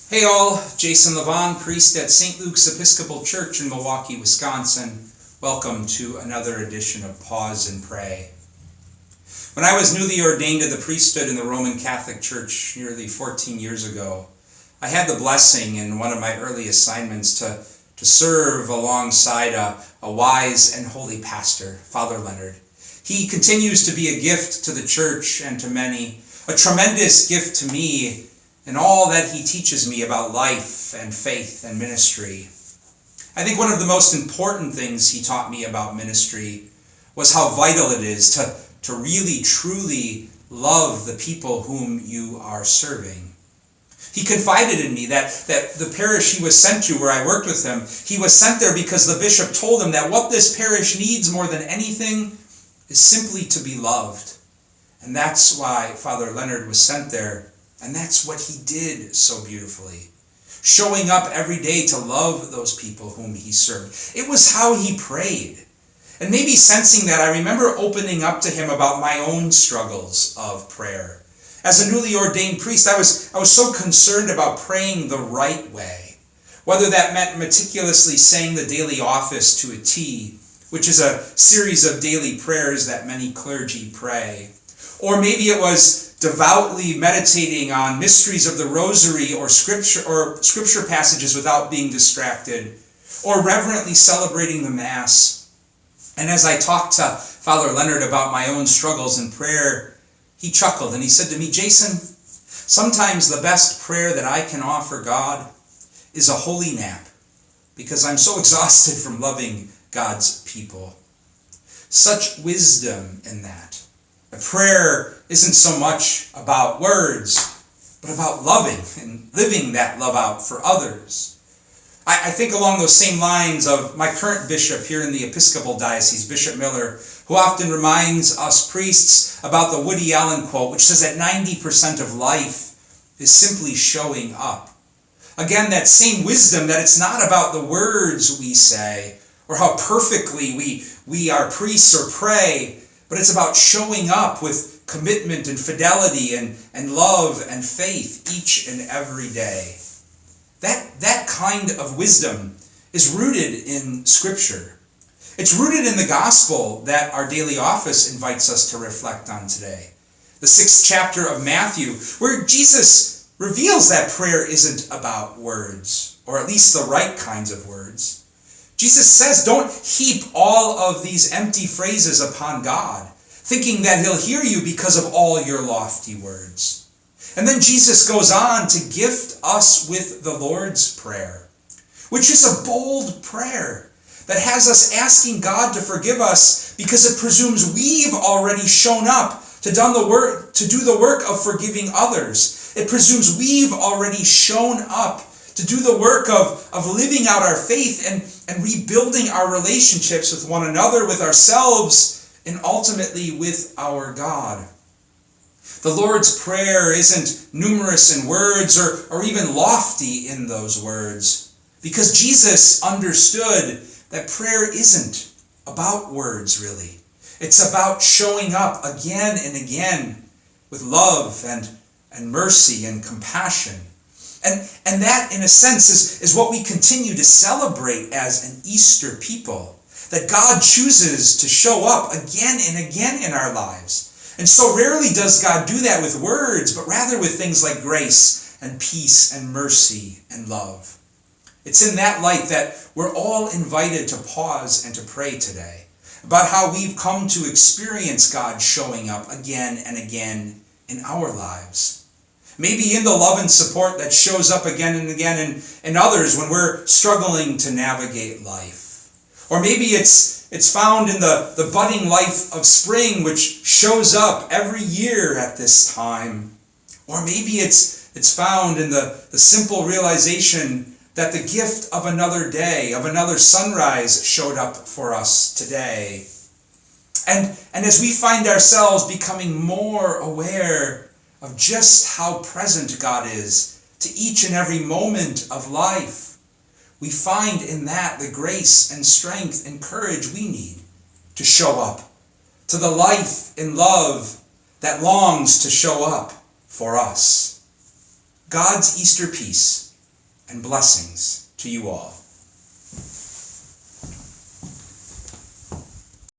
Hey all, Jason Levon, priest at St. Luke's Episcopal Church in Milwaukee, Wisconsin. Welcome to another edition of Pause and Pray. When I was newly ordained to the priesthood in the Roman Catholic Church nearly 14 years ago, I had the blessing in one of my early assignments to serve alongside a wise and holy pastor, Father Leonard. He continues to be a gift to the church and to many, a tremendous gift to me in all that he teaches me about life and faith and ministry. I think one of the most important things he taught me about ministry was how vital it is to really, truly love the people whom you are serving. He confided in me that the parish he was sent to, where I worked with him, he was sent there because the bishop told him that what this parish needs more than anything is simply to be loved. And that's why Father Leonard was sent there. And that's what he did so beautifully, showing up every day to love those people whom he served. It was how he prayed. And maybe sensing that, I remember opening up to him about my own struggles of prayer. As a newly ordained priest, I was so concerned about praying the right way, whether that meant meticulously saying the daily office to a T, which is a series of daily prayers that many clergy pray, or maybe it was devoutly meditating on mysteries of the rosary or scripture passages without being distracted, or reverently celebrating the Mass. And as I talked to Father Leonard about my own struggles in prayer, he chuckled and he said to me, "Jason, sometimes the best prayer that I can offer God is a holy nap, because I'm so exhausted from loving God's people." Such wisdom in that. A prayer isn't so much about words, but about loving and living that love out for others. I think along those same lines of my current bishop here in the Episcopal Diocese, Bishop Miller, who often reminds us priests about the Woody Allen quote, which says that 90% of life is simply showing up. Again, that same wisdom that it's not about the words we say or how perfectly we are priests or pray, but it's about showing up with commitment and fidelity and love and faith each and every day. That kind of wisdom is rooted in Scripture. It's rooted in the gospel that our daily office invites us to reflect on today. The 6th chapter of Matthew, where Jesus reveals that prayer isn't about words, or at least the right kinds of words. Jesus says, don't heap all of these empty phrases upon God, thinking that he'll hear you because of all your lofty words. And then Jesus goes on to gift us with the Lord's Prayer, which is a bold prayer that has us asking God to forgive us because it presumes we've already shown up to do the work of forgiving others. It presumes we've already shown up to do the work of living out our faith and rebuilding our relationships with one another, with ourselves, and ultimately with our God. The Lord's Prayer isn't numerous in words or even lofty in those words, because Jesus understood that prayer isn't about words, really. It's about showing up again and again with love and mercy and compassion. And that, in a sense, is what we continue to celebrate as an Easter people, that God chooses to show up again and again in our lives. And so rarely does God do that with words, but rather with things like grace and peace and mercy and love. It's in that light that we're all invited to pause and to pray today about how we've come to experience God showing up again and again in our lives. Maybe in the love and support that shows up again and again in others when we're struggling to navigate life. Or maybe it's found in the budding life of spring, which shows up every year at this time. Or maybe it's found in the simple realization that the gift of another day, of another sunrise, showed up for us today. And as we find ourselves becoming more aware of just how present God is to each and every moment of life, we find in that the grace and strength and courage we need to show up to the life and love that longs to show up for us. God's Easter peace and blessings to you all.